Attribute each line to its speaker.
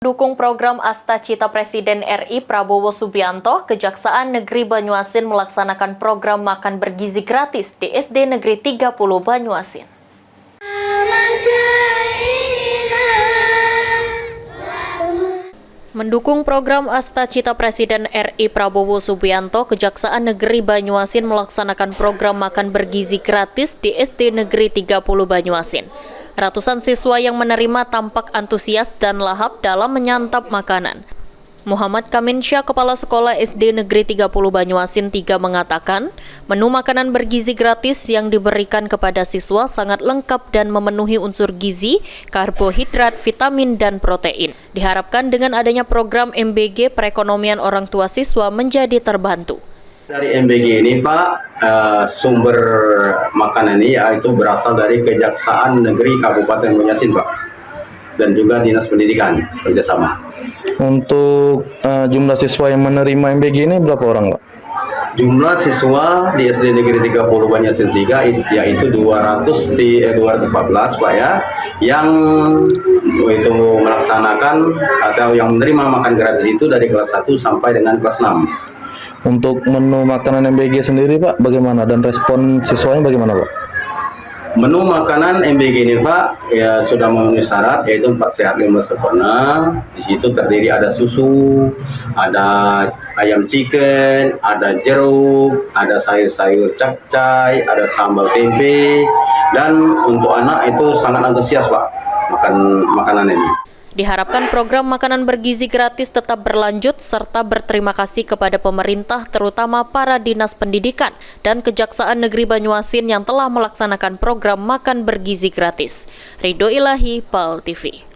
Speaker 1: Dukung program Astacita Presiden RI Prabowo Subianto, Kejaksaan Negeri Banyuasin melaksanakan program makan bergizi gratis di SD Negeri 30 Banyuasin. Mendukung program Astacita Presiden RI Prabowo Subianto, Kejaksaan Negeri Banyuasin melaksanakan program makan bergizi gratis di SD Negeri 30 Banyuasin. Ratusan siswa yang menerima tampak antusias dan lahap dalam menyantap makanan. Muhammad Kaminsyah, Kepala Sekolah SD Negeri 30 Banyuasin 3 mengatakan, menu makanan bergizi gratis yang diberikan kepada siswa sangat lengkap dan memenuhi unsur gizi, karbohidrat, vitamin, dan protein. Diharapkan dengan adanya program MBG, perekonomian orang tua siswa menjadi terbantu.
Speaker 2: Dari MBG ini Pak, sumber makanan ini yaitu berasal dari Kejaksaan Negeri Kabupaten Banyuasin Pak, dan juga Dinas Pendidikan kerjasama.
Speaker 3: Untuk jumlah siswa yang menerima MBG ini berapa orang Pak?
Speaker 2: Jumlah siswa di SD Negeri 30 Banyuasin 3 yaitu 214 Pak ya, yang itu melaksanakan atau yang menerima makan gratis itu dari kelas 1 sampai dengan kelas 6.
Speaker 3: Untuk menu makanan MBG sendiri Pak, bagaimana dan respon siswanya bagaimana Pak?
Speaker 2: Menu makanan MBG ini Pak ya sudah memenuhi syarat, yaitu 4 sehat 5 sempurna. Di situ terdiri ada susu, ada ayam chicken, ada jeruk, ada sayur-sayur capcay, ada sambal tempe, dan untuk anak itu sangat antusias Pak makan makanan ini.
Speaker 1: Diharapkan program makanan bergizi gratis tetap berlanjut serta berterima kasih kepada pemerintah terutama para dinas pendidikan dan Kejaksaan Negeri Banyuasin yang telah melaksanakan program makan bergizi gratis. Ridho Ilahi, PAL TV.